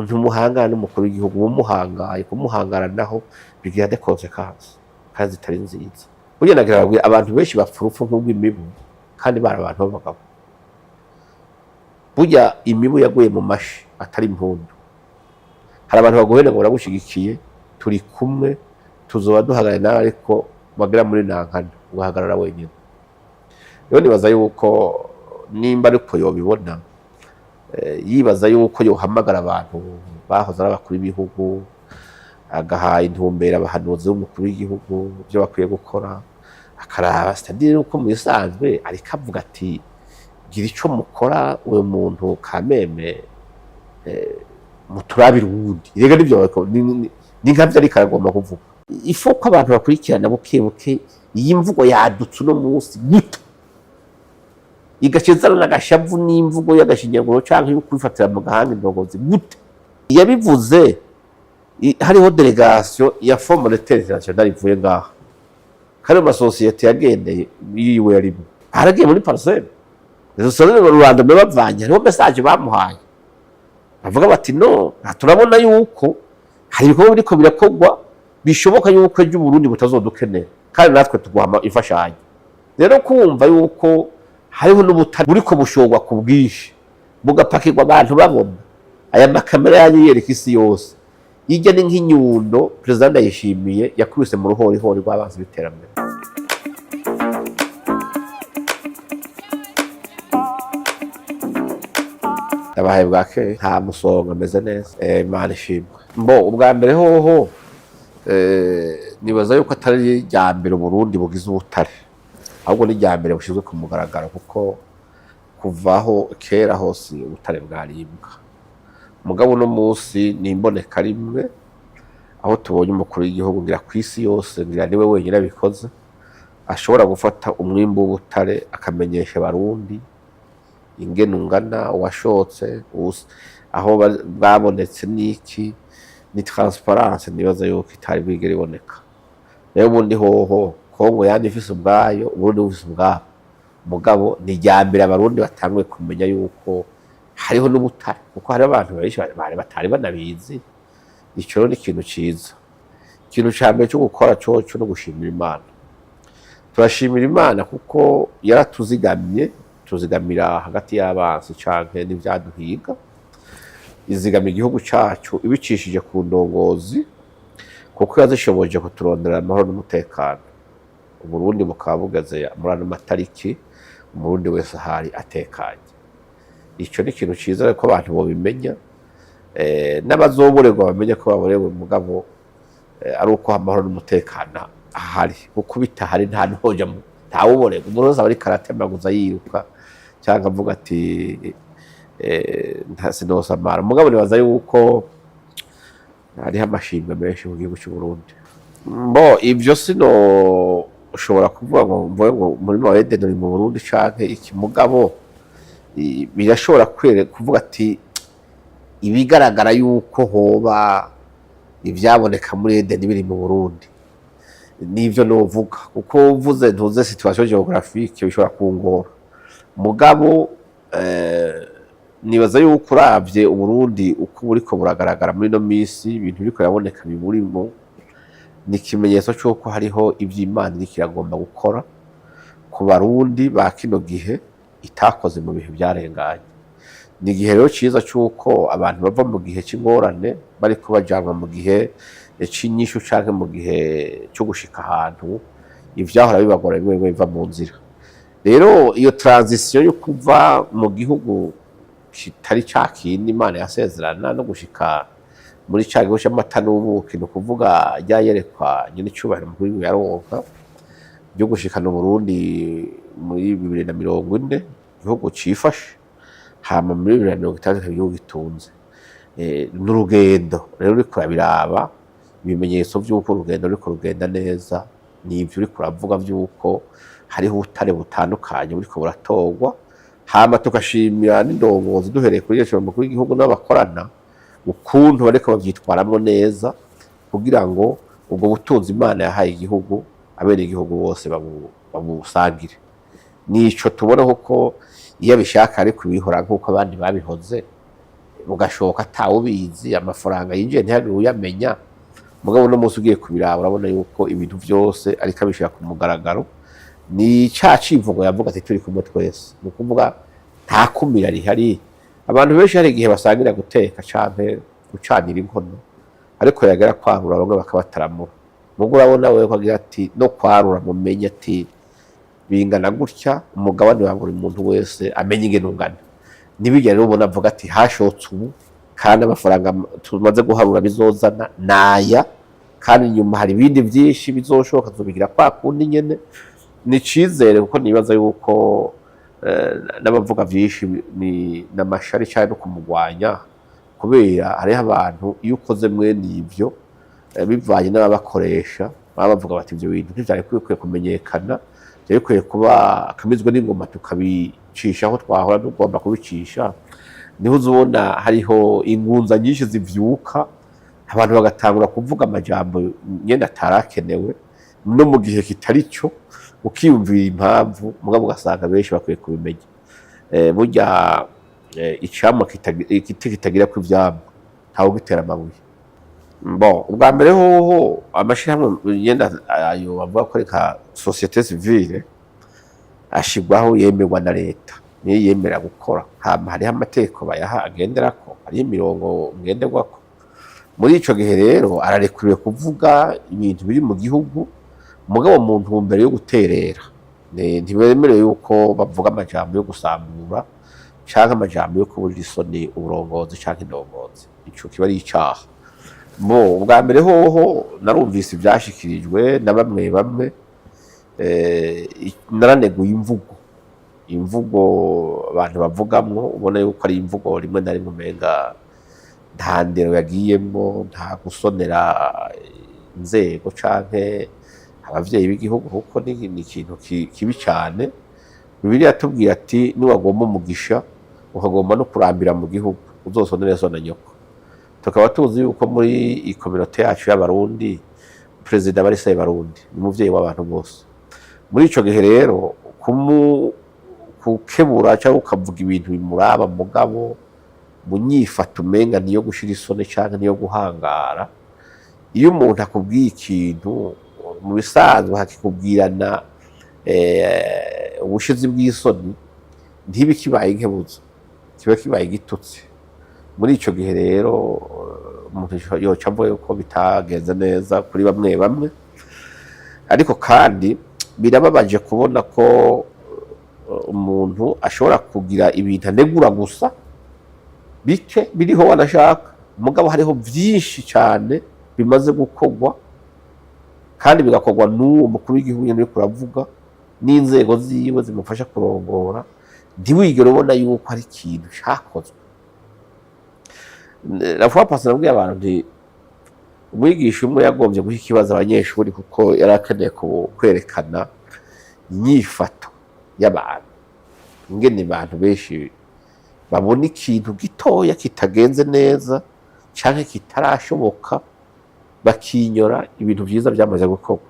ntumuhangana n'umukuru w'igihugu umuhangaye kumuhangana naho bigira de consequences kandi zitari nziza. Burya nagira abantu benshi bapfurufu nk'ubw'imibu kandi bari abantu b'abagabo. Burya imibu yaguye mu mashi atari impundu. Hari abantu bagohera ngo baragushigikiye turi kumwe tuzoba duhagarara nawe ariko bagera muri nankana ugahagarara wenyine. Rero nibaza yuko nimba ariko yobibona yibaza yuko yohamagara abantu bahoze ari abakuru b'ibihugu agaha intumbera abahanuzi b'umukuru w'igihugu byo bakwiye gukora akaraba stadire uko musanzwe ariko avuga ati gira ico mukora uwo muntu kameme muturabira uwundi. Rega nivyo ni nkavyo ariko aragomba kuvuga. Ifo ko abantu bakurikirana bukebuke iyi mvugo yadutse no munsi gute igashizana n'agashavu n'imvugo y'agashinyaguro canke yo kwifatira mu gahanga indongozi gute yabivuze. Hariho delegation ya Fonds Monétaire International ivuye ngaha kandi mu societe yagendeye yiwe yarimo aragiye muri parceme zosone mu Rwanda bavanye hariho message bamuhaye bavuga bati no turabona yuko hari ibikorwa biriko birakogwa bishoboka yuko ejo Burundi butazodukenera kandi natwe tugwama ifashanyo. Rero kumva yuko hariho n'ubutari buriko bushogwa ku bwishi bugapakirwa abantu babona aya makamera yanyu yereka isi yose ijya ni nk'inyundo president yishimiye yakubise mu ruhorihori rw'abanzi biterambere. Abahaye bwake nta musonga ameze neza Imana ishimwe. Mbo ubwa mbere hoho nibaza yuko atari rya mbere Burundi bugize ubutare ahubwo ni rya mbere bushizwe ku mugaragaro kuko kuvaho kera hose ubutare bwaribwa. Mugabo no munsi ni imboneka rimwe aho tubonye umukuru w'igihugu ngira kwisi yose ngira niwe wenyine abikoze ashobora gufata umwimbo w'ubutare akamenyesha Barundi ingene ungana washotse aho babonetse niki ni transparence. Nibaza yuko itari bigere iboneka. Rero ubundi hoho Kongo yandi ifise ubwayo ubundi bufise ubwabo mugabo ni ryambere Abarundi batangwe kumenya yuko hariho n'ubutare kuko hari abantu bari batari banabizi. Ico ni ikintu ciza. Ikintu cyambere cyo gukora cyo no gushimira Imana. Turashimira Imana kuko yaratuzigamye tuzigamira hagati y'abansi canke n'ivyaduhiga izigamira igihugu cacu ibicishije ku ndongozi kuko yazishoboje kuturondera amahoro n'umutekano. Uburundi bukaba bugaze muri ano matariki umurundi wese hari atekanye. Ico ni ikintu ciza ko abantu bo bimenya n'abazoborerwa bamenye ko baborewe mugabo ari uko amahoro n'umutekano ahari kuko bitahari nta ntoja ntawuborerwa umuntu wese ari karatemaguza yiruka cyangwa avuga ati ntasinosamara. Mugabo nibaza yuko hariho amashimwe menshi mu gihugu cy'u Burundi. Mbo ivyo sino ushobora kuvuga ngo muri wa Eden uri mu Burundi canke iki mugabo birashobora kuvuga ati ibigaragara yuko hoba ivyaboneka muri Eden biri mu Burundi nivyo novuga kuko uvuze ntuze situation geographique bishobora kungora. Mugabo nibaza yuko uravye Uburundi uko buriko buragaragara muri no misi ibintu biriko biraboneka biburimo ni ikimenyetso cy'uko hariho ivy'Imana irikiragomba gukora ku Barundi ba kino gihe itakoze mu bihe byarenganye. Ni igihe rero ciza cy'uko abantu bava mu gihe c'ingorane bariko bajanwa mu gihe c'inyishu canke mu gihe cyo gushika ahantu ivyahora bibagora bimwe biva mu nzira. Rero iyo transition yo kuva mu gihugu kitari cakindi Imana yasezerana no gushika muri cyagiho cy'amata n'ubuki no kuvuga ryayerekwa nyine cyubahiro mukuru yaronka byo gushikana Burundi muri 2040 igihugu cifashe hama muri 2060 igihugu gitunze n'urugendo rero uri kurabiraba ibimenyetso by'uko urugendo ruri kurugenda neza n'ivyo uri kuravuga by'uko hariho ubutare butandukanye buriko buratorwa hama tukashimira n'indongozi duhereye kuri yesu mukuru w'igihugu n'abakorana ukuntu bariko bavyitwaramwo neza kugira ngo ubwo butunzi Imana yahaye igihugu abene igihugu bose babusangire. Nico tubona ko iyo bishaka ari kubihora nk'uko abandi babihoze ugashoka atawubizi amafaranga yinjiye ntihagire uyamenya mugabo no munsi ugiye kubiraba urabona yuko ibintu byose ariko abishira ku mugaragaro ni civugo yavuga ati turi kumwe twese ni ukuvuga nta kumira rihari abantu benshi hari igihe basangira guteka canke gucanira inkono ariko yagera kwarura bamwe bakabataramura mugo urabona wewe kwagira ati no kwarura mumenye ati bingana gutya umugabane wa buri muntu wese amenye ingene ungana nibigere rero ubona avuga ati hashotse ubu kandi amafaranga tumaze guharura bizozana naya kandi nyuma hari ibindi byinshi bizoshoka tubigira kwa kundi nyene ni cizere kuko nibaza yuko n'abavuga byinshi ni namashari cyane no kumugwanya kubera hari abantu iyo ukoze mwene ibyo bivanye n'abakoresha bavuga bati ibyo bintu ntivyari kwiye kumenyekana bikwiye kuba kamizwe n'ingoma tukabicisha aho twahora tugomba kubicisha niho uzubona hariho ingunza nyinshi zivyuka abantu bagatangura kuvuga amajambo nyene atarakenewe no mu gihe kitari cyo ukiyumvira impamvu mugabo ugasanga benshi bakwiye kubimenya burya icamwa kitagira ku ivyamwa ntawe gitera amabuye bon ubwa mbere hoho amashirahamwe yenda ayo bavuga ko reka société civile ashigwaho yemerwa na leta niyo yemera gukora hariho amategeko bayaha agenderako hariho imirongo ngenderwako muri ico gihe rero ararekuriwe kuvuga ibintu biri mu gihugu mugabo mu ntumbero yo guterera ntibemerewe yuko bavuga amajambo yo gusambura canke amajambo yo kuburira isoni uburongozi canke indongozi ico kiba ari icaha ubwa mbere hoho narumvise ivyashikirijwe na bamwe naraneguye imvugo abantu bavugamwo ubona yuko ari imvugo rimwe na rimwe umenga nta ndero yagiyemwo nta gusonera inzego canke abavyeyi b'igihugu kuko ni ikintu kibi cane Bibiliya yatubwiye ati niwagomba umugisha ukagomba no kurambira mu gihugu uzosonera so na nyoko tukaba tuzi yuko muri ikominota yacu y'abarundi perezida barisaye barundi ni muvyeyi w'abantu bose muri ico gihe rero kukebura cyangwa ukavuga ibintu bimuraba mugabo munyifato umenga niyo gushira isoni canke niyo guhangara iyo umuntu akubwiye ikintu mu bisanzwe hakikubwirana ubushizi bw'isoni ntibe kibaye inkebuzo kiba kibaye igitutsi muri ico gihe rero umuntu yoca avuga ko bitagenze neza kuri bamwe ariko kandi birababaje kubona ko umuntu ashobora kugira ibintu anegura gusa bike biriho wanashaka mugabo hariho byinshi cyane bimaze gukorwa kandi bigakorwa n'uwo mukuru w'igihugu nyene kuravuga n'inzego ziwe zimufasha kurongora ntiwigere ubona yuko ari ikintu cyakozwe rafuwa pasana bwiye abantu nti umwigisha umwe yagombye guha ikibazo abanyeshuri kuko yari akeneye kwerekana inyifato y'abantu ingene abantu benshi babona ikintu gitoya kitagenze neza canke kitarashoboka bakinyora ibintu byiza byamaze gukorwa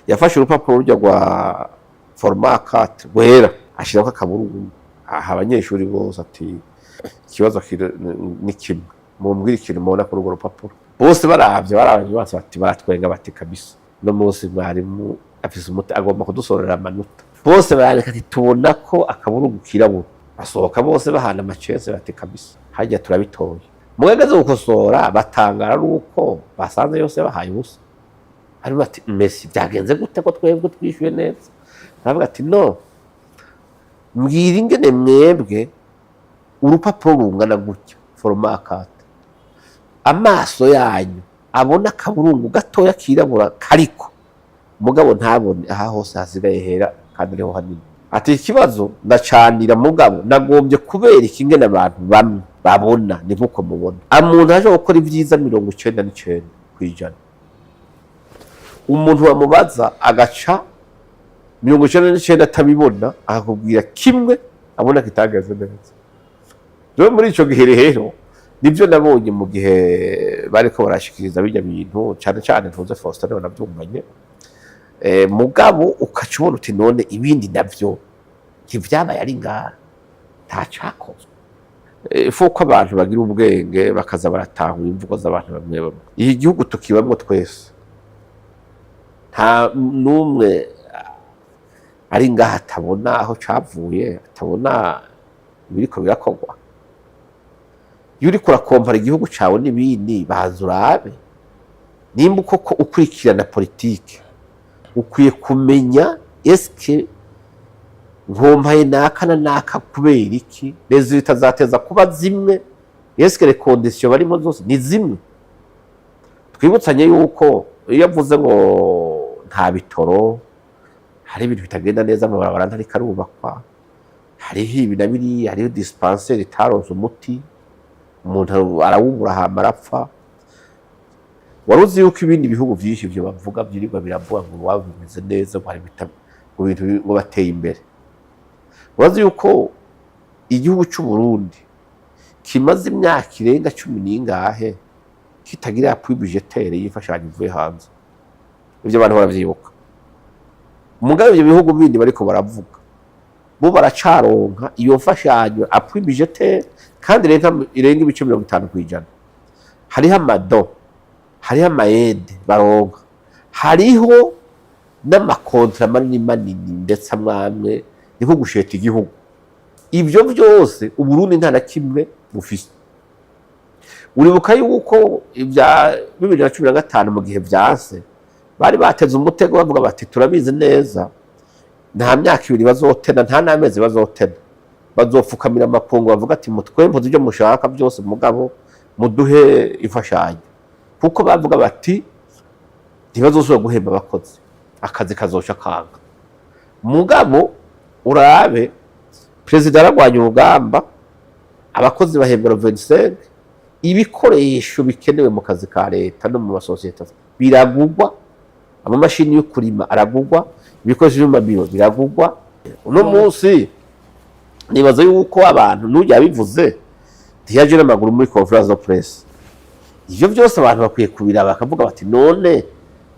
yafashe urupapuro rujya rwa format 4 rwera ashirako akaburungu aha abanyeshuri bose ati ikibazo ni kimwe mumbwira ikintu mubona kuri urwo rupapuro bose baravye bose bati baratwenga bati kabisa no munsi mwarimu afise umuti agomba kudusorera amanota bose barandika ati tubona ko akaburungu kirabura basohoka bose bahana amacese bati kabisa hajya turabitoye mwegeze gukosora batangara ruko basanze yose bahaye ubusa ari bati Messi byagenze gute ko twebwe twishyuye neza aravuga ati no mbwira ingene mwebwe urupapuro rungana gutya format 4 amaso yanyu abona akaburungu gatoya kirabura kariko mugabo ntabone aha hose hasigaye hera kandi ariho hanini ati ikibazo ndacanira mugabo nagombye kubera ikingene abantu bamwe babona ni nkuko mubona umuntu aje gukora ibyiza 99% umuntu bamubaza agaca 99% atabibona akakubwira kimwe abona kitagaze neza rero muri ico gihe rero nibyo nabonye mu gihe bariko barashikiriza bijya bintu cyane ntuze FAUSTIN nabyumvanye mugabo ukacubona uti none ibindi navyo kivyabaye ari ngaha ntacakozwe fuko abantu bagira ubwenge bakaza baratahura imvugo z'abantu bamwe bamwe. Iki gihugu tukibamwo twese, nta numwe ari ngaha atabona aho cavuye, atabona ibiriko birakorwa. Iyo uriko urakompara igihugu cawe n'ibindi, baza urabe nimba koko ukurikirana politike, ukwiye kumenya eske nkompaye naka na naka kubera iki, resultat zateza kuba zimwe, eske les conditions barimo zose ni zimwe. Twibutsanye yuko iyo avuze ngo nta bitoro, hari ibintu bitagenda neza, amabarabara ntariko arubakwa, hariho ibi na biriya, hariho dispensaire itaronse umuti, umuntu arawubura hama arapfa. Waruzi yuko ibindi bihugu vyinshi ivyo bavuga vyirirwa biravuga ngo waba bimeze neza, ngo hari mu bintu ngo bateye imbere. Waruzi yuko igihugu c'u Burundi kimaze imyaka irenga 10 n'ingahe kitagira appui budgetaire y'imfashanyo ivuye hanze. Ivyo abantu baravyibuka. Mugabe ivyo bihugu bindi bariko baravuga, bo baracaronka iyo mfashanyo appui budgetaire kandi irenga ibice 50%. Hariho amado, hariho amayede baronka, hariho n'amakontra manini manini ndetse amwamwe niko gusheta igihugu. Ivyo vyose Uburundi nta na kimwe bufise. Uribuka yuko ibya 2015 mu gihe vyanse bari bateze umutego bavuga bati turabizi neza nta myaka 2 bazotena, nta n'amezi bazotena, bazofukamira amapungu bavuga ati mutwempoze ibyo mushaka byose mugabo muduhe imfashanyo, kuko bavuga bati ntibazosubira guhemba abakozi, akazi kazosha kanga. Mugabo urabe president aragwanya urugamba, abakozi bahembera 25, ibikoresho bikenewe mu kazi ka leta no mu masosiyete biragugwa, amamashini yo kurima aragugwa, ibikoresho by'amabiro biragugwa. Uno munsi nibaza yuko abantu n'ujya bivuze ntiyaje n'amaguru muri conference of press. Ivyo byose abantu bakwiye kubira bakavuga bati none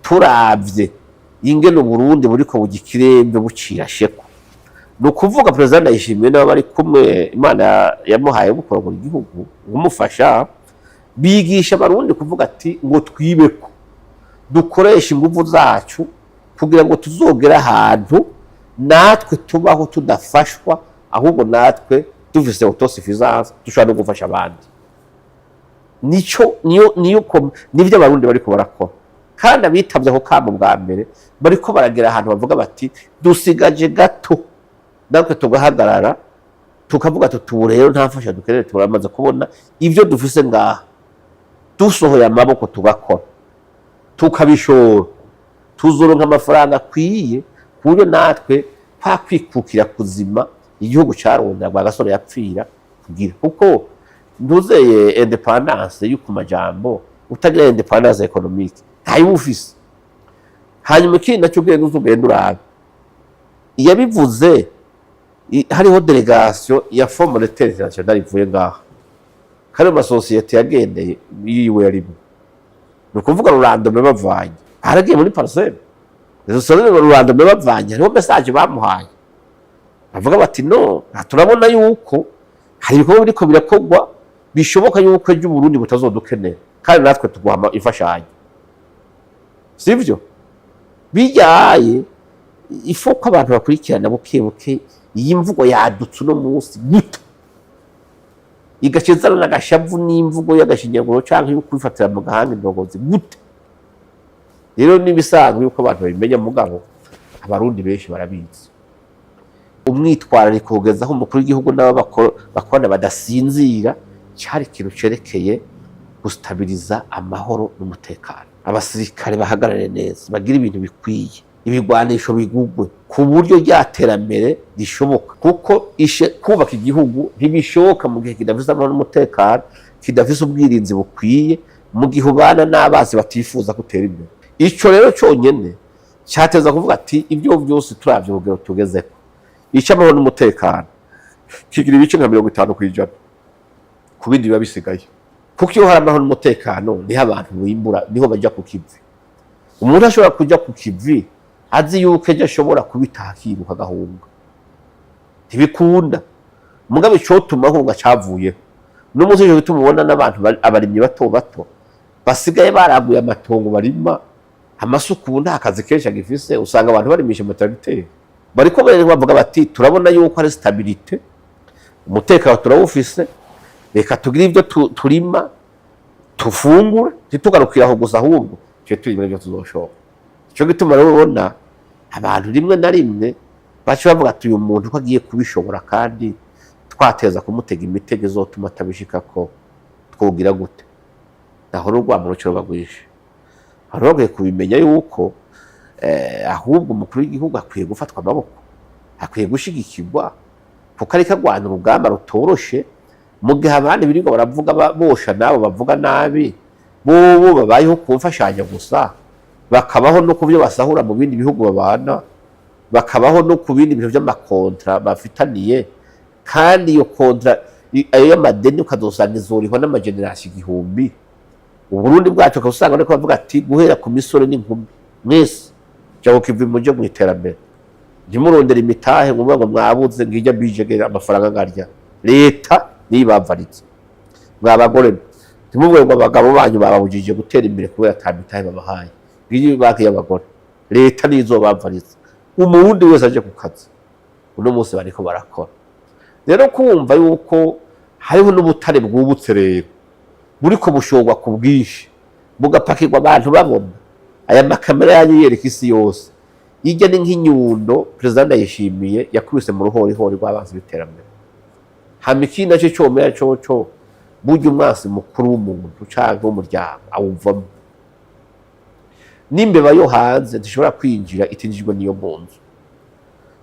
turavye ingene Burundi buriko bugikirembe bucira sheko. No kuvuga president ayishimiye nabo bari kumwe, Imana yamuhaye gukorera igihugu umufasha, bigisha abarundi kuvuga ati ngo twibeko dukoresha ingufu zacu kugira ngo tuzogera ahantu natwe tubaho tudafashwa, ahubwo natwe dufise autosuffisance dushobora no gufasha abandi. Nivyo abarundi bariko barakora, kandi abitavye ako kamo bwa mbere bariko baragera ahantu bavuga bati dusigaje gato natwe tugahagarara tukavuga tutu rero nta mfasha dukeneye, turamaze kubona ivyo dufise ngaha, dusohoye amaboko tugakora tukabishora, tuzoronka amafaranga akwiye kuburyo natwe kwakwikukira kuzima igihugu caronda Rwagasore yapfira kugira. Kuko nduzeye independence y'uko majambo utagira independence economique ntayo ufise. Hanyuma ikindi nacyo genda uzugenda urabe, yabivuze hariho delegation ya Fonds monétaire international ivuye ngaha, kandi amasosiyete yagendeye yiwe yarimo, no kuvuga rurandome bavanye haragiye muri parceme, resosiyete rurandome bavanye hariho message bamuhaye bavuga bati no turabona yuko hari ibikorwa biriko birakorwa bishoboka yuko ejo Burundi butazodukenera, kandi natwe tuguha imfashanyo. Sivyo bijaye ifoko abantu bakurikirana buke buke iyi mvugo yadutse no munsi gito, igacezana n'agashavu n'imvugo y'agashinyaguro canke yo kwifatira mu gahanga indogozi gute. Rero nibisanzwe yuko abantu babimenya, mugabo abarundi benshi barabizi. Umwitwarariko kugezaho umukuru w'igihugu n'aba bakora badasinzira cyari ikintu cerekeye gustabiliza amahoro n'umutekano. Abasirikare bahagarare neza, bagira ibintu bikwiye, ibigwanisho bigugwe ku buryo ryaterambere rishoboka, kuko kubaka igihugu ntibishoboka mu gihe kidafise amahoro n'umutekano, kidafise ubwirinzi bukwiye, mu gihe ubana n'abazi batifuza gutera imbere. Ico rero cyonyene cyateza kuvuga ati ibyo byose turavye urugero tugezeko, ica amahoro n'umutekano kigira ibice nka 50% ku bindi biba bisigaye. Kuko iyo hari amahoro n'umutekano niho abantu bimbura, niho bajya ku kivi. Umuntu ashobora kujya ku kivi azi yuko ejo ashobora kubitakiruka gahunga, ntibikunda. Mugabe cyo tuma hunga cavuyeho n'umunsi cyo tumubona n'abantu abarimyi bato bato basigaye baraguye amatongo barima amasuku nta kazi kenshi agifise usanga abantu barimisha matagiteri bariko bavuga bati turabona yuko ari stabilité umutekano turawufise reka tugire ibyo turima tufungura ntitugarukira aho gusa ahubwo cyo turimo ibyo tuzoshobora cyo gituma rero ubona abantu rimwe na rimwe bacu bavuga ati uyu muntu ko agiye kubishobora kandi twateza kumutega imitego izotuma atabishika ko twogira gute naho rugwa mu ruciro bagwishe haroge kubimenya yuko ahubwo umukuru w'igihugu akwiye gufatwa amaboko akwiye gushigikirwa kuko ari kagwana urugamba rutoroshe mu gihe abandi birirwa baravuga bosha nabo bavuga nabi bo babayeho kumfashanya gusa bakabaho no kubyo basahura mu bindi bihugu babana bakabaho no ku bindi bintu by'amakontra bafitaniye kandi iyo kontra ayo y'amadeni ukazosanga izuriho n'amagenerasi igihumbi uburundi bwacu ukasanga ariko bavuga ati guhera ku misore n'inkumi mwese cyo kivi muje mu iterambere ntimurondera imitahe ngo mwabuze ngijya bijegera amafaranga ngarya leta nibavaritse mwabagore ntimubwe ngo abagabo banyu bababujije gutera imbere kubera atamitahe babahaye ngijye bake y'abagore leta nizo bavaritse umurundi wese aje ku kazi uno munsi bariko barakora rero kumva yuko hariho n'ubutare bwubutse rero buriko bushogwa ku bwinshi bugapakirwa abantu babona aya makamera yanyu yereka isi yose ijya ni nk'inyundo president Ndayishimiye yakubise mu ruhorihori rw'abanzi b'iterambere hamikina cyo cyomera cyo burya umwasi mukuru w'umuntu canke w'umuryango awuvamo n'imbeba yo hanze zishobora kwinjira itinjijwe niyo munzu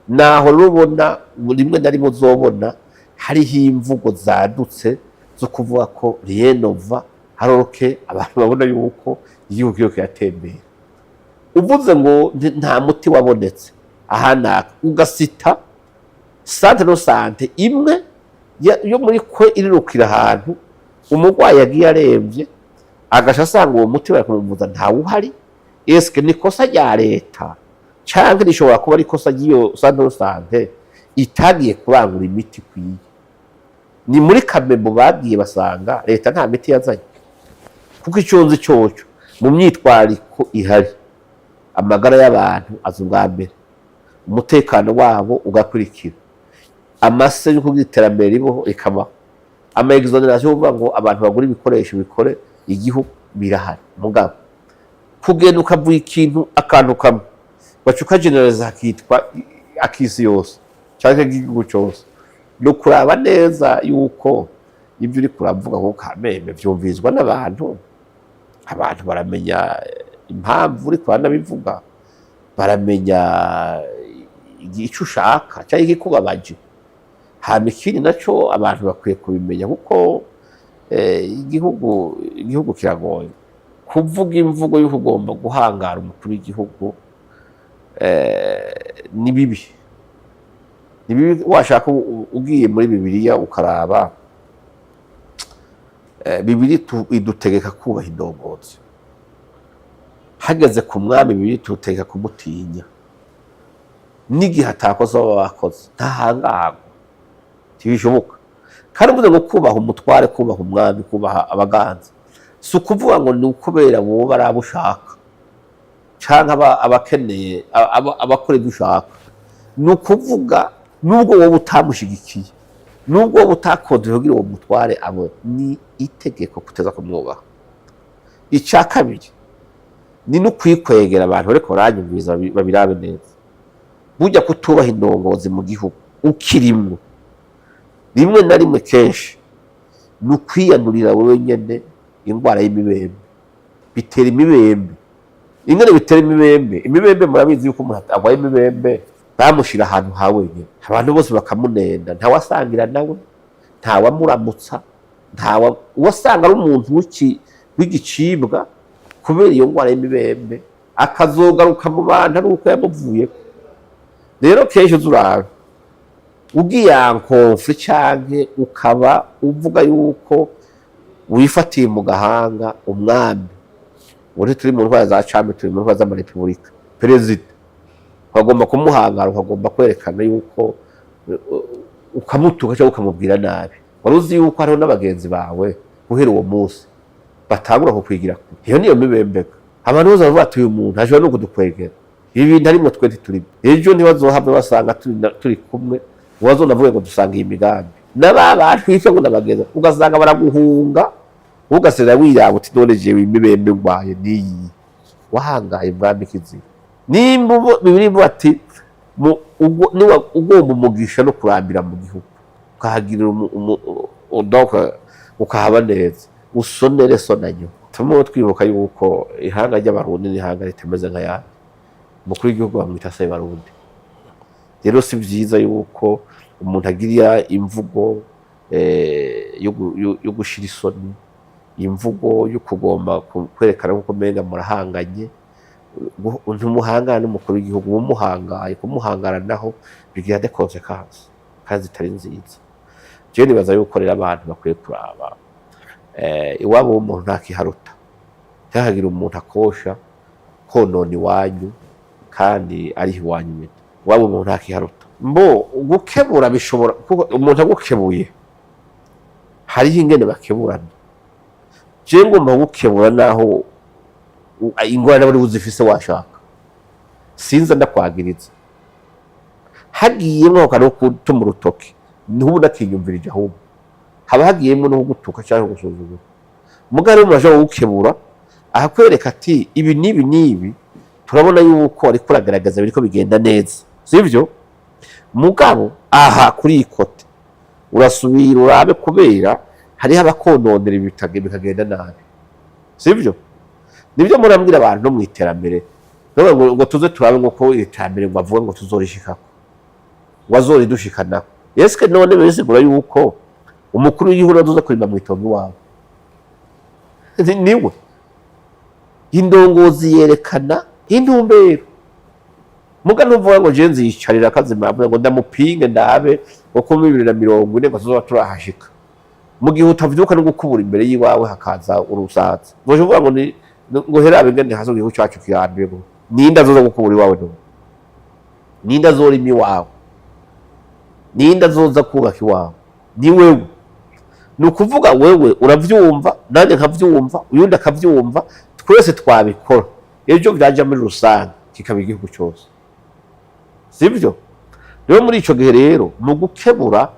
naho rubona rimwe na rimwe uzobona hariho imvugo zadutse zo kuvuga ko rienova haroke abantu babona yuko igihugu cyo yatembera uvuze ngo nta muti wabonetse ahana ugasita sante no sante imwe yo muri kwe irirukira ahantu umugwayi yagiye aremvye agasha asanga uwo muti barakumuvuza nta uhari eske nikosa rya leta canke rishobora kuba ari kosa giyo sante no sante itagiye kurangura imiti kwiye ni muri Kamembo bagiye basanga leta nta miti yazanye kuko icyonzi cyoco mu myitwariko ihari amagara y'abantu azubwa mbere umutekano wabo ugakurikira amase yo kugiterambere ribo ikaba amexoneration uvuga ngo abantu bagura ibikoresho bikore igihugu birahari mugabo kugenda ukavuga ikintu akantu kamwe bacuka generalize hakitwa akisi yose cyangwa igihugu cyose no kuraba neza yuko ibyo uri kuravuga ngo Kamembe byumvizwa n'abantu abantu baramenya impamvu uri kwana bivuga baramenya igice ushaka cyangwa igikubabaje hamikini naco abantu bakwiye kubimenya kuko igihugu kiragoye kuvuga imvugo yo kugomba guhangara umukuru w'igihugu ni bibi washaka ugiye muri Bibiliya ukaraba Bibiri idutegeka kubaha indongozi hageze ku mwami Bibiri tutegeka kumutinya n'igihe atakoze baba bakoze ntahangagwa tibishoboka kandi uvuze ngo kubaha umutware kubaha umwami kubaha abaganza si ukuvuga ngo ni ukubera wowe barabushaka canke abakeneye abakora ibyo ushaka ni ukuvuga nubwo wowe utamushigikiye nubwo wowe utakoze kugira uwo mutware abo ni itegeko kuteza kumwubaha icya kabiri ni no kwikwegera abantu bariko baranyumviza babirabe neza burya kutubaha indongozi mu gihugu ukirimwe rimwe na rimwe kenshi ni ukwiyanurira wowe nyene indwara y'imibembe bitera imibembe ingene bitera imibembe murabizi yuko umuntu agwaye imibembe bamushira ahantu hawenyene abantu bose bakamunenda ntawasangira nawe ntawamuramutsa wasanga ari umuntu w'igicibwa kubera iyo ngwara y'imibembe akazogaruka mu bantu ari uko yamuvuye rero kenshi uzuraba ugiye ankonfli canke ukaba uvuga yuko wifatiye mu gahanga umwami uri turi mu ntwara za cami turi mu ntwara z'amarepubulika perezida ukagomba kumuhangara ukagomba kwerekana yuko ukamutuka cyangwa ukamubwira nabi waruzi yuko hariho n'abagenzi bawe guhera uwo munsi batangura kukwigira kure. Iyo niyo mibembeka abantu bose bavuga ati uyu muntu ashobora no kudukwegera ibi bintu arimo twe ntituri ejo ntibazohave basanga turi kumwe wazonavuge ngo dusanga iyi migambi n'abantu bitwa ngo n'abagenzi ugasanga baraguhunga ugasera wiraba uti none jewe imibembe ngwaye niyi wahangaye mwami kizi nimba bibiri bati ugomba umugisha no kurambira mu gihugu ukahagirira udoka ukahaba neza usonere sonanyo tumo twibuka yuko ihanga ry'abarundi n'ihanga ritemeze nka yandi mukuru w'igihugu bamwita se barundi rero si byiza yuko umuntu agira imvugo yo gushira isoni imvugo yo kugomba kwerekana ko menga murahanganye ntumuhangana n'umukuru w'igihugu umuhangaye kumuhangara naho bigira de consequences kandi zitari nziza. Je nibaza yuko rero abantu bakwiye kuraba iwabo w'umuntu ntakiharuta cyahagira umuntu akosha konona iwanyu kandi ari iwanyu nyine iwabo w'umuntu ntakiharuta mbo gukebura bishobora kuko umuntu agukebuye hariho ingene bakeburana. Je ngomba gukebura naho ingorane bari uzifise washaka sinza ndakwagiriza hagiyemo kano kutuma urutoki n'ubu nakiyumvirije ahubwo haba hagiyemo no gutuka cyangwa gusuzugura mugare muraje gukebura ahakwereka ati ibi nibi turabona yuko ari kuragaragaza biriko bigenda neza sivyo mugabo aha kuri ikote urasubira urabe kubera hari abakononera ibitage bikagenda nabi sivyo nibyo murambwira abantu no mwiterambere ngo tuze turabe ngo ko iterambere ngo avuga ngo tuzorishikako wazori dushikana yeske none besigura yuko umukuru w'igihugu azoza kurimba mu itongo wawe niwe indongozi yerekana intumbero muga nuvuga ngo jenzi yicarira kazima ngo ndamupinge ndabe uko 2040 ngo tuzoba turahashika mu gihe utavyuka no gukubura imbere yiwawe hakaza urusaza ngoje uvuga ngo herabe ngene hazo gihugu cyacu kiyambye ngo ninda zoza gukubura iwawe no ninda zorimi wawe ninda zoza kubaka iwawe ni wewe nukuvuga wewe uravyumva nanje nkavyumva uyundi akavyumva twese twabikora ejo byaje muri rusange kikaba igihugu cyose sivyo rero muri ico gihe rero mu gukebura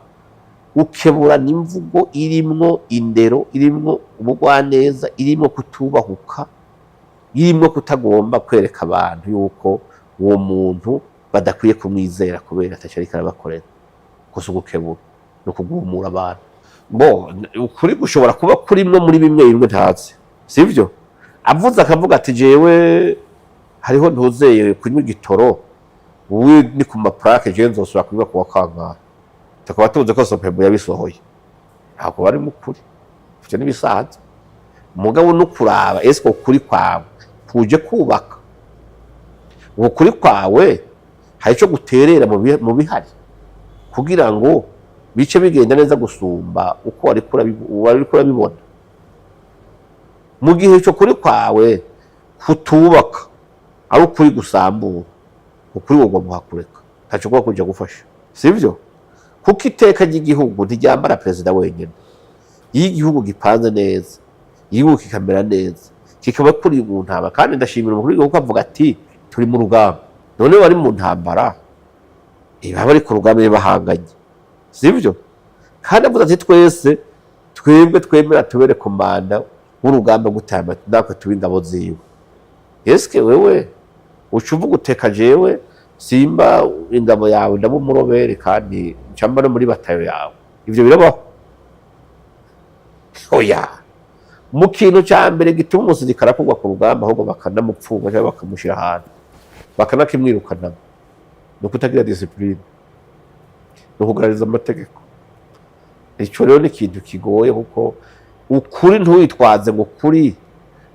ukebura n'imvugo irimwo indero irimwo ubugwaneza irimwo kutubahuka irimwo kutagomba kwereka abantu yuko uwo muntu badakwiye kumwizera kubera atacari karabakorera koso gukebura no kugumura abantu bo ukuri gushobora kuba kurimwo muri bimwe ntazi sivyo avuze akavuga ati jewe hariho ntuzeye kunywa igitoro uwe ni ku maplaque je nzosura kuba kuwa kanga takaba tuze ko sopebo yabisohoye ntabwo bari mukuri ivyo nibisaza mugabo no kuraba esko kuri kwawe kuje kubaka uwo kuri kwawe hari cyo guterera mu bihari kugira ngo bice bigenda neza gusumba uko wari kurabibona mu gihe cyo kuri kwawe kutubaka ari ukuri gusambura ukuri wogwa muhakureka ntacyo kuba kujya gufasha sivyo kuko iteka ry'igihugu ntiryambara perezida wenyine iyo igihugu gipanze neza igihugu kikamera neza kikaba kuri mu ntambara kandi ndashimira umukuru w'igihugu avuga ati turi mu rugamba none wari mu ntambara baba ari ku rugamba bahanganye sivyo kandi avuga ati twebwe twemera tubere komanda w'urugamba gutamba natwe tuba ingabo ziwe eske wewe ucuvuga uteka jewe simba ingabo yawe ndabumurobere kandi ncamba no muri batayo yawe ivyo birabaho oya mu kintu cya mbere gituma umusirikare akugwa ku rugamba ahubwo bakanamupfunga cyangwa bakamushira ahantu bakanakimwirukana no kutagira discipline no kugaragaza amategeko icyo rero ni ikintu kigoye kuko ukuri ntuwitwaze ngo kuri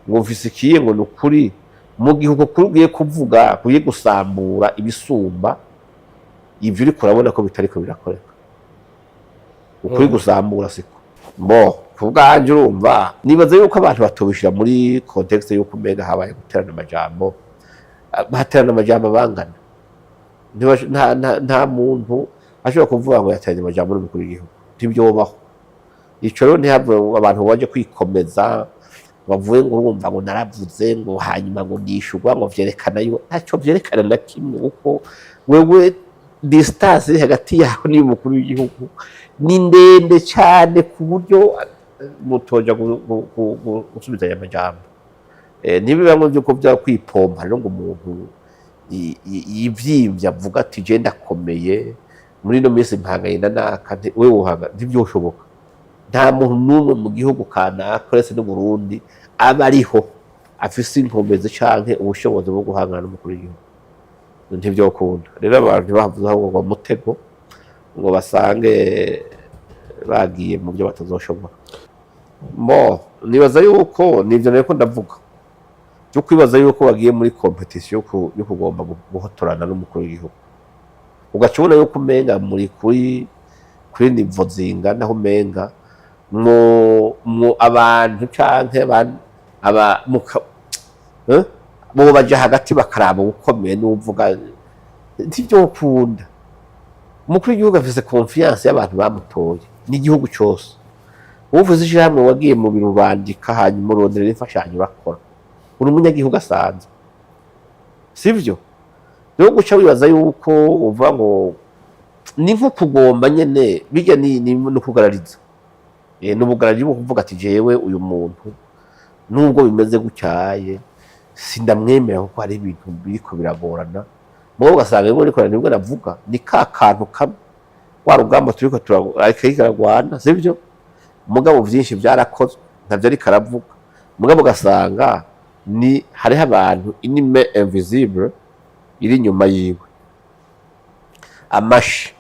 ngo mfisikiye ngo nukuri mu gihugu kuri ugiye kuvuga kugiye gusambura ibisumba ivyo uri kurabona ko bitariko birakoreka ukuri gusambura siko bo kubwanje urumva nibaza yuko abantu batobishira muri context yo kumega habaye guterana amajambo baterana amajambo bangana nta muntu ashobora kuvuga ngo yateranye amajambo n'umukuru w'igihugu ntibyobaho ico rero ntihabwe abantu baje kwikomeza bavuye ngo urumva ngo naravuze ngo hanyuma ngo nishurwa ngo vyerekana yo ntaco vyerekana na kimwe uko wewe distance iri hagati yaho n'umukuru w'igihugu ni ndende cyane ku buryo mutoja gusubizanya amajambo ntibibamwe byuko bya kwipompa rero ngo umuntu yivyimvye avuga ati je ndakomeye muri no minsi mpanganye naka we uhanga ntibyoshoboka nta muntu numwe mu gihugu kanaka uretse n'u Burundi aba ariho afise inkomezi canke ubushobozi bwo guhangana n'umukuru w'igihugu ntivyokunda rero abantu bavuze aho ngo mutego ngo basange bagiye mu byo batazoshobora nibaza yuko nivyo niko ndavuga cyo kwibaza yuko bagiye muri competition yo kugomba guhotorana n'umukuru w'igihugu ugacubona yuko umenga muri kuri nivo zingana aho umenga mwo abantu canke bo baje hagati bakaraba ukomeye n'uvuga ntivyokunda umukuru w'igihugu afise confiance y'abantu bamutoye n'igihugu cyose uvuze ijambo wagiye mu biro bandika hanyuma urondera imfashanyo bakora uri umunyagihugu asanzwe sivyo rero guca wibaza yuko uva ngo ni nko kugomba nyene bijya ni no kugarariza n'ubugararije bwo kuvuga ati jewe uyu muntu nubwo bimeze gutyaye sindamwemera kuko hari ibintu biriko biragorana mwo ugasanga ngo ariko nibwo navuga ni ka kantu kamwe wa rugamba turiko turarwana sivyo mugabo vyinshi byarakozwe ntavyo ari karavuga mugabo ugasanga ni hariho abantu inime invisible iri nyuma yiwe amashi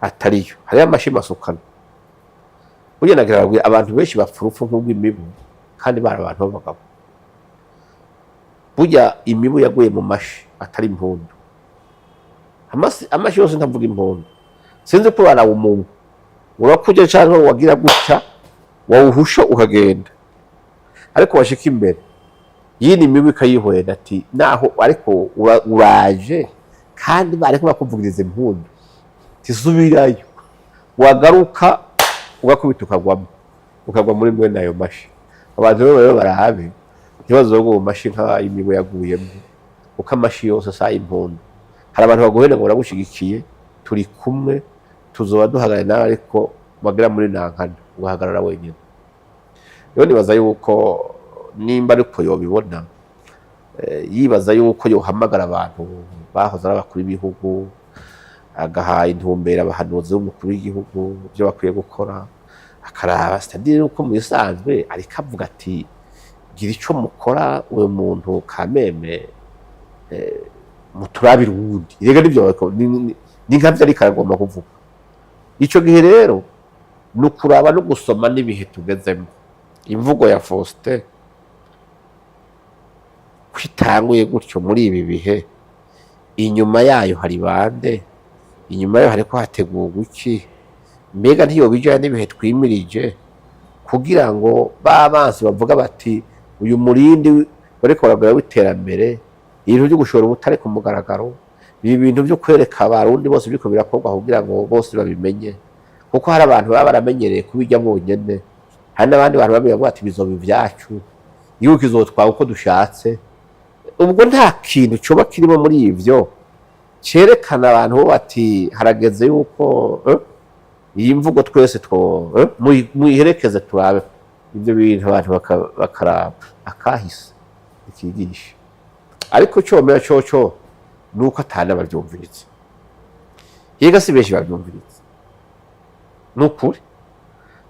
atariyo hariho amashi masukana burya nagira abantu benshi bapfurufu nk'ubw'imibu kandi bari abantu b'abagabo burya imibu yaguye mu mashi atari impundu amashi yose ntavuga impundu sinzi ko barawumungu urakuja canke wagira gutya wawuhusha ukagenda ariko washika imbere yini imibu ikayihwera ati naho ariko uraje kandi bariko bakuvugiriza impundu tisubirayo wagaruka ugakubita ukagwa muri mwe nayo mashi abantu rero barahabe ikibazo ngo mashi nka imibu yaguyemo uko amashi yose saa impundu hari abantu bagohera ngo baragushigikiye turi kumwe tuzoba duhagarara nawe ariko bagira muri nankana ugahagarara wenyine rero nibaza yuko nimba ariko yobibona yibaza yuko yohamagara abantu bahoze ari abakuru b'ibihugu agaha intumbera abahanuzi b'umukuru w'igihugu byo bakwiye gukora akaraba stadire uko musanzwe ariko avuga ati gira ico mukora uwo muntu kameme muturabira uwundi rega nivyo ni nkavyo ariko aragomba kuvuga ico gihe rero nukuraba no gusoma n'ibihe tugezemo imvugo ya Faustin kwitanguye gutyo muri ibi bihe inyuma yayo hari bande inyuma yayo hariko hategurwa iki mbega ntiyobijana n'ibihe twimirije kugira ngo babansi bavuga bati uyu murindi bariko baragara w'iterambere ibintu byo gushora ubutare ku mugaragaro ibi bintu byo kwereka abarundi bose biriko birakorwa kugira ngo bose babimenye kuko hari abantu baba baramenyereye kubijya bonyene hari n'abandi bantu babivuga ati bizoba ivyacu igihugu kizotwara uko dushatse ubwo nta kintu coba kirimo muri ivyo cerekana abantu bo bati harageze yuko iyi mvugo twese muyiherekeze turabe ibyo bintu abantu bakaraba akahise ikigisha ariko cyomera coco nuko atana bavyumviritse yega si benshi bavyumviritse nukuri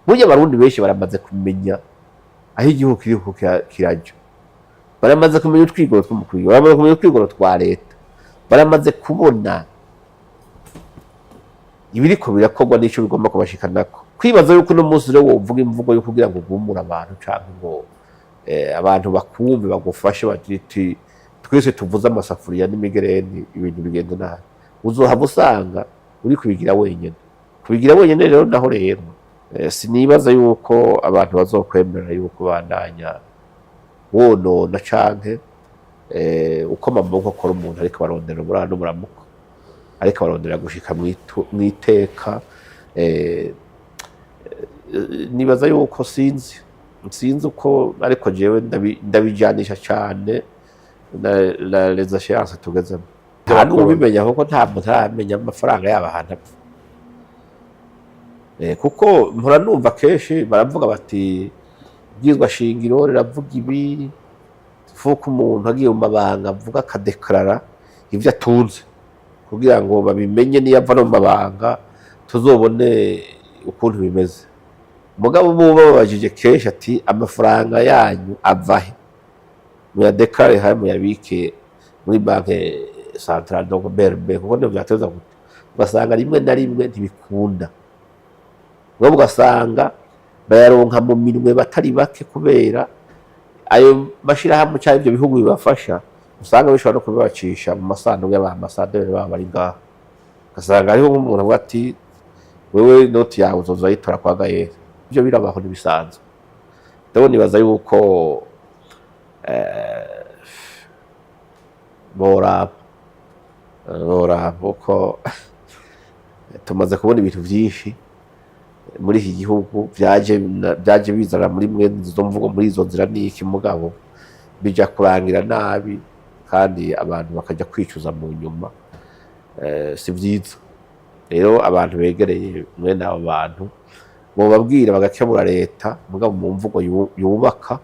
burya abarundi benshi baramaze kumenya aho igihugu kiriko kiraja baramaze kumenya utwigoro tw'umukuru baramaze kumenya utwigoro twa leta baramaze kubona ibiriko birakorwa n'ico bigomba kubashikanako kwibaza yuko no munsi rero wovuga imvugo yo kugira ngo ugumura abantu canke ngo abantu bakumve bagufashe bagiti twese tuvuze amasafuriya n'imigereni ibintu bigenda nabi uzohava usanga uri kubigira wenyene rero naho rero sinibaza yuko abantu bazokwemera yuko bandanya wonona canke uko amaboko akora umuntu ariko barondera uburano n'umuramuko ariko barondera gushika mwiteka nibaza yuko sinzi uko ariko jewe ndabijanisha cyane na les assurances tugezemo nta n'ubimenya kuko nta muntu aramenya amafaranga yabo ahantu apfa kuko mpora numva kenshi baravuga bati bwizwa shingiro riravuga ibi fuko umuntu agiye mu mabanga avuga akadekarara ibyo atunze kugira ngo babimenye niyo ava no mu mabanga tuzobone ukuntu bimeze mugabo bo babajije kenshi ati amafaranga yanyu avahe muyadekarare hamwe muyabike muri banke centrale donc BRB kuko ndio byateza gute basanga rimwe na rimwe ntibikunda ngo ugasanga bayaronka mu minwe batari bake kubera ayo bashira hamwe cyane ibyo bihugu bibafasha usanga bishobora no kubibacisha mu masanduku y'abaambasaderi baba bari ngaho ugasanga hariho nk'umuntu avuga ati wewe noti yawe uzozayitora kwa Gaye ibyo birabaho nibisanzwe ndabona nibaza yuko bora uko tumaze kubona ibintu byinshi muri iki gihugu byaje bizana muri mwe zo mvugo muri izo nzira n'iki mugabo bija kurangira nabi kandi abantu bakajya kwicuza mu nyuma si byiza rero abantu begereye mwe n'abo bantu bo babwira bagakemura leta mugabo mu mvugo yubaka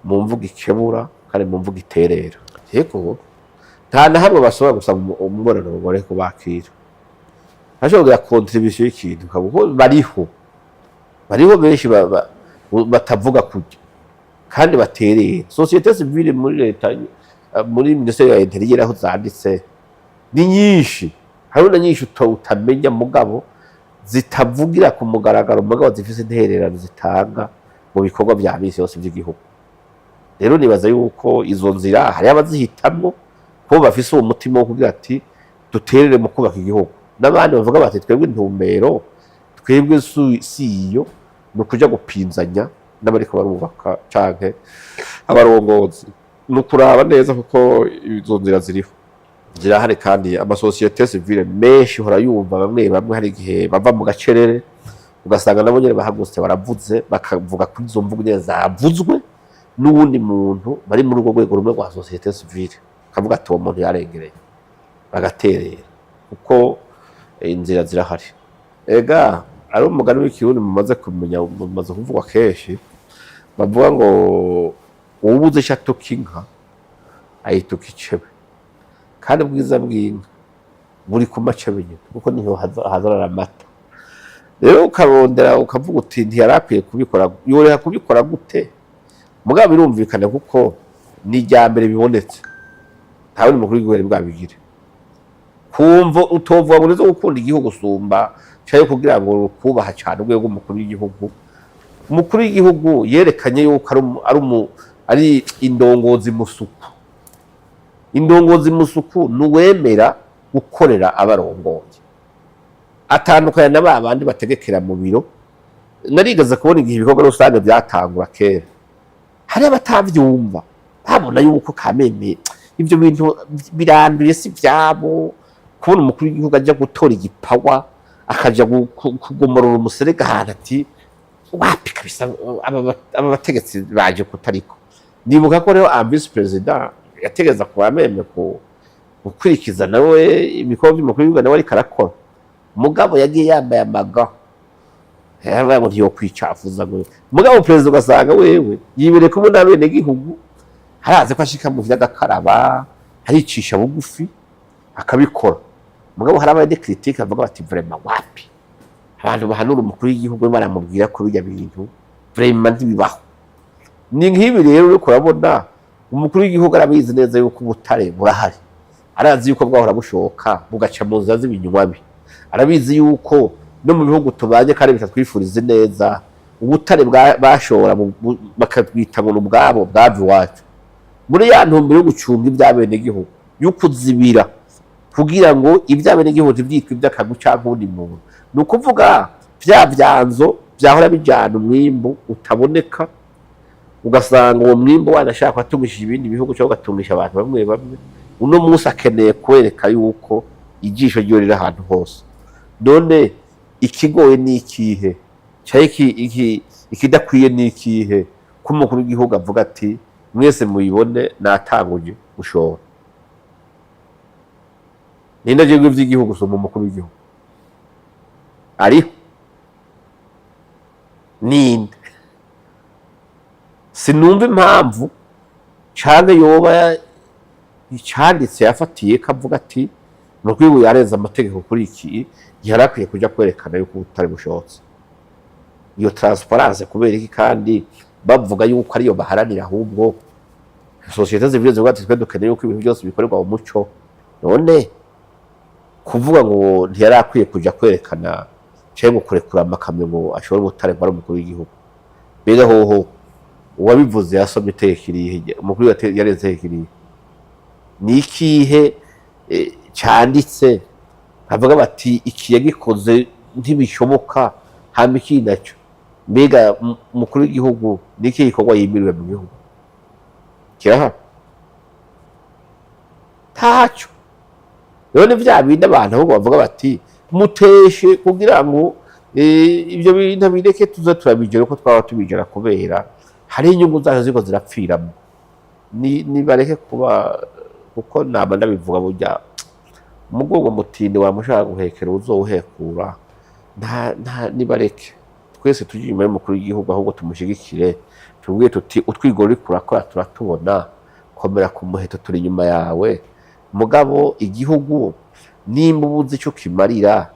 mu mvugo ikemura kandi mu mvugo iterera yego nta na hamwe basaba gusa umubonano mugore kubakira ashobora contribution y'ikintu kabuko bariho benshi batavuga kujya kandi batereye societe civile muri leta muri ministeri ya interieur aho zanditse ni nyinshi haruna nyinshi utamenya mugabo zitavugira ku mugaragaro mugabo zifise intererano zitanga mu bikorwa bya bisi yose by'igihugu rero nibaza yuko izo nzira hari abazihitamwo ko bafise umutima wo kugira ati duterere mu kubaka igihugu n'abandi bavuga bati twebwe intumbero twebwe siyo no kuja gupinzanya n'abariko barubaka canke abarongozi no kuraba neza kuko izo nzira zirahari kandi amasosiyete civile menshi hora yumva bamwe hari igihe bava mu gacerere ugasanga nabo nyene bahagutse baravuze bakavuga kuri izo mvugo nyene zavuzwe n'uwundi muntu bari muri urwo rwego rumwe rwa societe civile kavuga ati uwo muntu yarengereye bagaterera kuko inzira zirahari ega ari umugani w'ikirundi mumaze kumenya mumaze kuvugwa kenshi bavuga ngo ubuze shatuka inka ayituka icebe kandi ubwiza bw'inka buri ku macebe nyine kuko niho hazarara amata rero ukarondera ukavuga uti ntiyarakwiye kubikora yoreka kubikora gute mugabo birumvikana kuko ni rya mbere bibonetse ntawe ni mukuru w'igihugu bwabigire kumva utovuga ngo nizo gukunda igihugu usumba cyayo kugira ngo kubaha cyane urwego umukuru w'igihugu umukuru w'igihugu yerekanye yuko ari indongozi musuku nuwemera gukorera abarongoye atandukanye na babandi bategekera mu biro narigaza kubona igihe ibikorwa rusange byatangura kera hari abatavyumva babona yuko kameme ibyo bintu biranduye si byabo kubona umukuru w'igihugu ajya gutora igipawa akaja kugomorora umuserega ahantu ati wapi kabisa aba bategetsi baje kutariko ndibuka ko rero vice president yategeza kuba meme gukurikiza nawe ibikorwa by'umukuru w'igihugu nawe ariko arakora mugabo yagiye yambaye amaga yaba ngo ntiyo kwicafuza ngo mugabo president ugasanga wewe yibereye kumwe n'abene gihugu haraze ko ashika mu vy'agakaraba haricisha bugufi akabikora mugabo hari abandi critique avuga bati vraiment wapi abantu bahanura umukuru w'igihugu baramubwira ko bijya bintu vraiment ntibibaho ni nk'ibi rero uriko urabona umukuru w'igihugu arabizi neza yuko ubutare burahari arazi yuko bwahora bushoka bugaca mu nzira z'ibinywabi arabizi yuko no mu bihugu tubanye kandi bitatwifurize neza ubutare bashora bakatwita ngo ubwabo bwavi wacu muri ya ntumbero yo gucunga ibyabene gihugu y'ukuzibira kugira ngo ibyabene gihugu byitwa iby'akagu cyangwa undi muntu nukuvuga byanzo byahora bijyana umwimbu utaboneka ugasanga uwo mwimbu wanashaka kwatumishije ibindi bihugu cyangwa gatumisha abantu bamwe uno munsi akeneye kwereka yuko ijisho ryo riri ahantu hose none ikigoye ni ikihe ikidakwiye n'ikihe ko umukuru w'igihugu avuga ati mwese muyibone natanguje gushora ninde je gw'ivy'igihugu so mu mukuru w'igihugu ariho ninde sinumva impamvu canke yoba icanditse yafatiye kavuga ati mu rwego yareza amategeko kuri iki yarakwiye kuja kwerekana yuko ubutari bushotse iyo transparence kubera iki kandi bavuga yuko ariyo baharanira ahubwo societe zivile zivuga ati twe dukeneye yuko ibintu byose bikorerwa mu muco none kuvuga ngo ntiyarakwiye kuja kwerekana cyangwa kurekura amakamyo ngo ashobora ubutare bwari umukuru w'igihugu bega hoho uwabivuze yasomye itegekiriye umukuru yareze itegekiriye ni ikihe cyanditse avuga bati iki yagikoze ntibishoboka hama iki nacyo mbega umukuru w'igihugu niki gikorwa yimiriwe mu gihugu kiraha tacho none vya bindi abantu ahubwo bavuga bati muteshe kugira ngo ibyo bintu bireke tuza turabigera ko twaba tubigera kubera hari inyungu zaje ziko zirapfiramo ni bareke kuba kuko naba ndabivuga burya umugongo mutinde wamushaka guhekera uzohekura nta nibareke twese tujye inyuma y'umukuru w'igihugu ahubwo tumushigikire tubwiye tuti utwigoro kurakora turatubona komera ku muheto turi inyuma yawe mugabo igihugu nimba ubuze icyo kimarira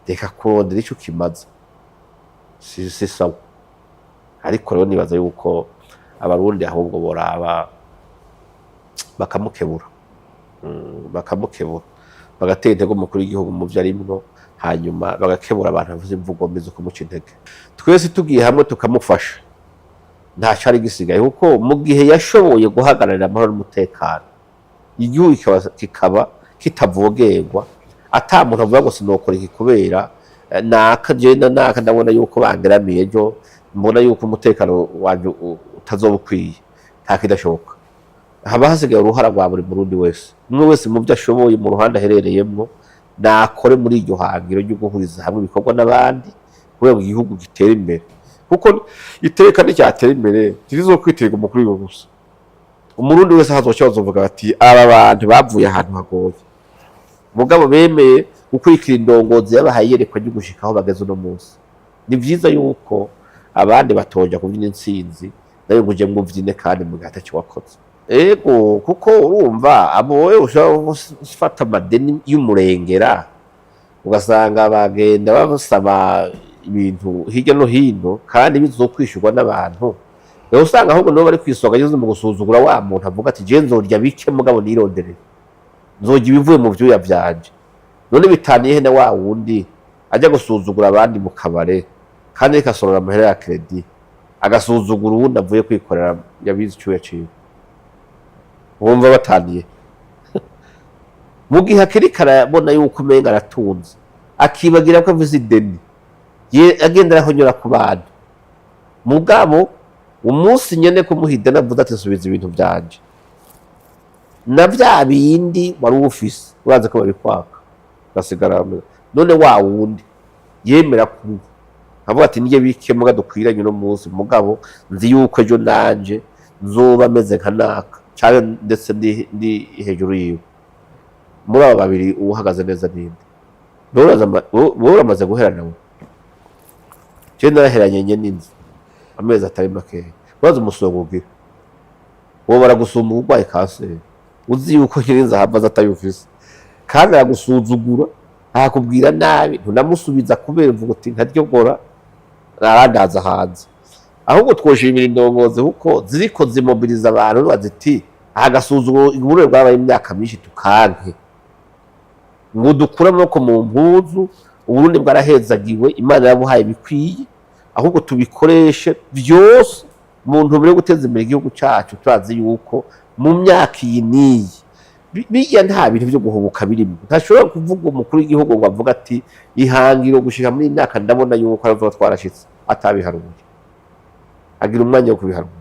reka kurondera icyo kimaze si sawa ariko rero nibaza yuko abarundi ahubwo boraba bakamukebura bagatera intego umukuru w'igihugu mu byo arimwo hanyuma bagakebura abantu bavuze imvugo mbizo kumuca intege twese tugiye hamwe tukamufasha nta cyari gisigaye kuko mu gihe yashoboye guhagararira amahoro n'umutekano igihugu kikaba kitavogerwa ata muntu avuga ngo sinokora iki kubera naka jenda naka ndabona yuko bangeramiye ejo mbona yuko umutekano wanje utazobukwiye nta kidashoboka haba hasigaye uruhara rwa buri murundi wese umwe wese mu byo ashoboye mu ruhande aherereyemo nakore muri iryo hangiro ryo guhuriza hamwe ibikorwa n'abandi kubera igihugu gitera imbere kuko iteka n'icyatera imbere kirizokwitega umukuru w'igihugu gusa umurundi wese hazoca bazovuga bati aba bantu bavuye ahantu hagoye mugabo bemeye gukurikira indongozi yabahaye yerekwa ryo gushikaho bageze uno munsi ni byiza yuko abandi batoja kubyina intsinzi nayo nguje mwumvyine kandi mugata cyo wakoze ego kuko urumva abowe ushafata amadeni y'umurengera ugasanga bagenda babasaba ibintu hirya no hino kandi bizokwishurwa n'abantu rero usanga ahubwo no bari kwisonga nyuze mu gusuzugura wa muntu avuga ati je nzorya bike mugabo nironderera nzogira ibivuye mu vyuya vyanje none bitaniye he na wa wundi ajya gusuzugura abandi mu kabare kandi rikasorora amahera ya credit agasuzugura uwundi avuye kwikorera yabizi cyuya ciwe wumva bataniye mu gihe akiri karabona yuko umenga aratunze akibagira ko avuze ideni agenda arahonyora ku bantu mugabo umunsi nyene kumuhida navuze ati subiza ibintu byanje na bya bindi wari ufise uraze ko babikwaka gasigara none wa wundi yemera ku avuga ati nije bikemuga dukwiranye no munsi mugabo nzi yuko ejo nanje nzoba meze nka naka cyane ndetse ndi hejuru yiwe muri aba babiri uhagaze neza ninde uramaze guherana we je naraheranye nye n'inzu amezi atari make baza umusongo ugira uwo baragusumba urwaye kanseri uzi yuko nyirinza havaza atayufise kandi aragusuzugura akakubwira nabi ntunamusubiza kubera uvuga uti nkaryogora narandaza hanze ahubwo twoshimira indongozi kuko ziriko zimobiliza abantu baziti agasuzuguro iburure bwabaye imyaka myinshi tukanke ngo dukura amaboko mu mpuzu uburundi bwarahezagiwe imana yabuhaye bikwiye ahubwo tubikoreshe byose mu ntumbero yo guteza imbere igihugu cyacu turazi yuko mu myaka iyi niyi bijya nta bintu byo guhubuka birimo ntashobora kuvuga umukuru w'igihugu ngo avuga ati ihangiro gushika muri imyaka ndabona yuko aravuga twarashitse atabiharuye agira umwanya wo kubiharura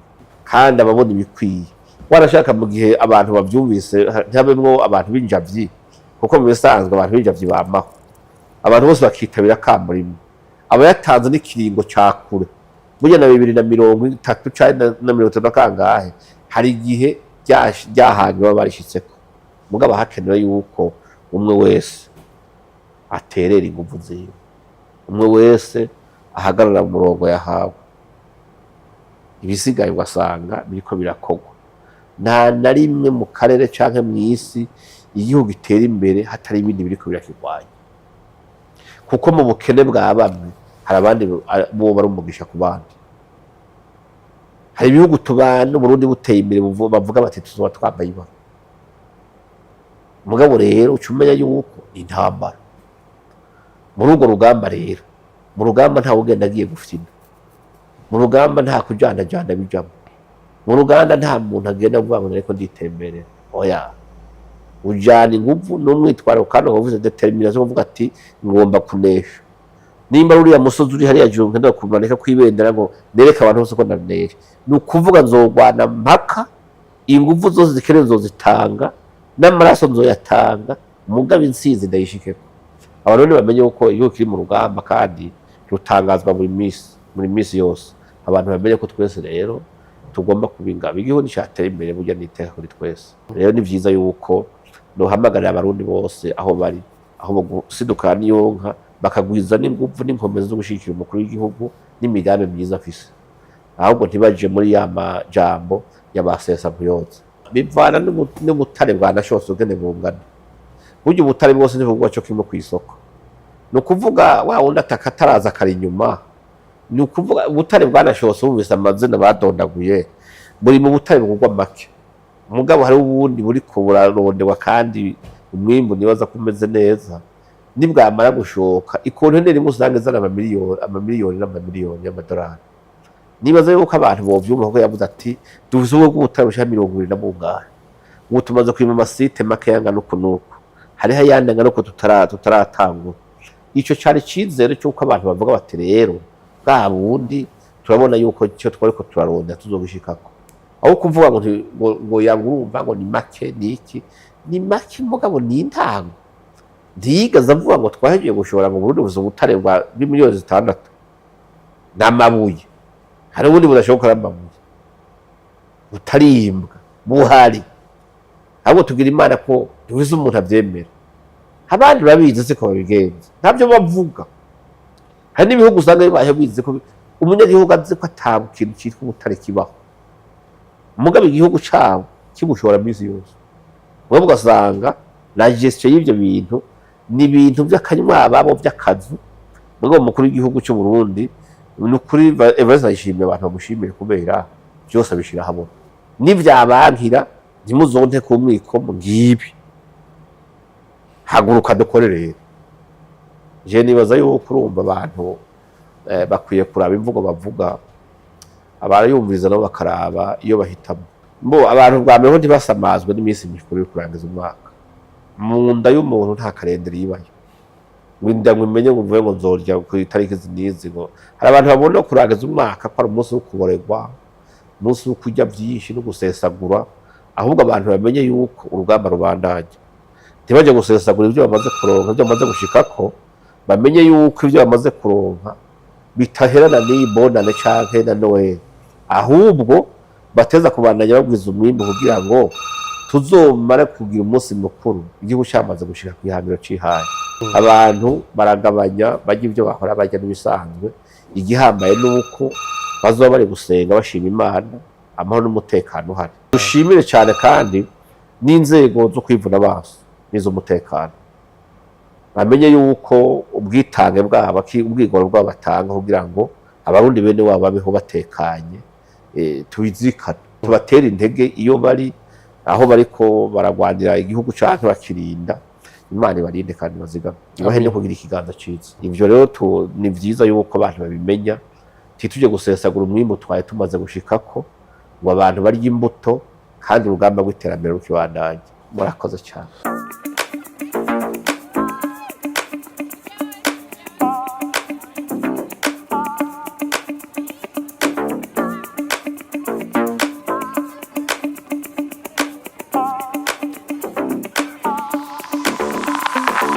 kandi ababona ibikwiye warashaka mu gihe abantu bavyumvise ntabemwo abantu b'injavyi kuko mu bisanzwe abantu b'injavyi bamaho abantu bose bakitabira kamurimo aba yatanze n'ikiringo cakure burya na 2030 cyane na 30 kangahe hari igihe ryahanywe barishitseko mugabo hakenewe yuko umwe wese aterera ingufu ziwe umwe wese ahagarara mu murongo yahawe ibisigaye ugasanga biriko birakogwa nta na rimwe mu karere canke mw'isi igihugu gitera imbere hatari ibindi biriko birakirwanya kuko mu bukene bwa bamwe hari abandi bo bari umugisha ku bandi hari ibihugu tubana Burundi buteye imbere bavuga bati tuzoba twambaye ibara mugabo rero ucumenya yuko intambara muri urwo rugamba rero mu rugamba nta ugenda agiye gufina mu rugamba nta kujana bijamo mu ruganda nta muntu agenda avuga ngo ariko nditemberera oya ujana ingufu n'umwitwaro kandi uvuze determination uvuga ati ngomba kunesha nimba uriya musozi uri hariya junge ndakumanika kwibendera ngo nereka abantu bose ko ndanesha nukuvuga nzogwana mpaka ingufu zose zikenewe zozitanga n'amaraso nzoyatanga mugabe insinzi ndayishikeko abantu bamenye uko iyo kiri mu rugamba kandi rutangazwa muri misi yose abantu bamenye ko twese rero tugomba kubingaba igihugu cyatera imbere burya niteka kuri twese rero ni vyiza yuko nohamagarira abarundi bose aho bari aho gusidukana niyonka bakagwiza n'ingufu n'inkomezi zo gushikira umukuru w'igihugu n'imigambi myiza afise ahubwo ntibaje muri ya majambo y'abasesa buyoza bivana n'ubutare bwanashose ugene bungana burya ubutare bwose ntivugwa cyo kimwe ku isoko no kuvuga wa wundi atakataraza kari inyuma ni ukuvuga ubutare bwanashose bumvise amazina badondaguye buri mu butare bugwa make mugabo hari ubundi buri kuburarondewa kandi umwimbu nibaza kumeze neza nibwamara gushoka ikonteneri musange zana amamiliyoni n'amamiliyoni y'amadolari nibaza yuko abantu bovyumva ko yavuze ati duvuze ubwo butare busha 20 na bungahe ubu tumaze kwima amasite make yangana ukunuko hariho ayandanga nuko tutaratangura ico cyari cizere cyuko abantu bavuga bati rero bwa bundi turabona yuko cyo twariko turaronda tuzogishikako aho kuvuga ngo yangurumva ngo ni make niki ni make mugabo ni intango ndigaza avuga ngo twahejeje gushora mu Burundi buzo butare bwa miliyoni 6 n'amabuye hari ubundi budashoboka n'amabuye butarimbwa buhari ahubwo tugira imana ko duhize umuntu avyemera abandi babizi siko babigenza ntabyo bavuga hari n'ibihugu usanga bibaye bizi ko umunyagihugu azi ko atabu kintu cyitwa ubutare kibaho mugabe igihugu cyawo kibushora misi yose mwe bugasanga la gestion y'ibyo bintu ni ibintu by'akanywa babo by'akazu mugo mukuru w'igihugu cy'u Burundi n'ukuri Everest yishimiye abantu bamushimire kubera byose abishira hamwe n'ivyabankira ntimuzonte ku mwiko mu ngibi haguruka dukorere je nibaza yuko urumva abantu bakwiye kuraba imvugo bavuga abarayumviriza nabo bakaraba iyo bahitamo mbo abantu bwameho ntibasamazwe n'iminsi mikuru yo kurangiza umwaka mu nda y'umuntu nta kalendari yibayo winda mwimenye ngo mvuye ngo nzorya ku itariki zinizi ngo hari abantu babona kurangiza umwaka ko ari umunsi wo kuboregwa umunsi wo kujya byinshi no gusesagura ahubwo abantu bamenye yuko urugamba rubandanye ntibaje gusesagura ibyo bamaze kuronka ibyo bamaze gushikako bamenye yuko ibyo bamaze kuronka bitaherana n'ibonane canke na Noel ahubwo bateza kubandanya babwiza umwimbo kugira ngo tuzomara kugira umunsi mukuru igihugu cyamaze gushika ku ihambiro cihaye abantu baragabanya bajya ibyo bahora bajya n'bisanzwe igihambaye nuko bazoba bari gusenga bashima Imana amahoro n'umutekano uhari dushimire cyane kandi n'inzego zo kwivuna baso nizo umutekano bamenye yuko ubwitange bwabo ubwigoro bwabo batanga kugira ngo abarundi bene wabo babeho batekanye tubizikana tubatera intege iyo bari aho bariko baragwanira igihugu cyacu bakirinda Imana ibarinde kandi bazigama ibahe no kugira ikiganza ciza ivyo rero ni vyiza yuko abantu babimenya tituje gusesagura umwimbo twaye tumaze gushikako ngo abantu barya imbuto kandi urugamba rw'iterambere rukibandanye murakoze cyane.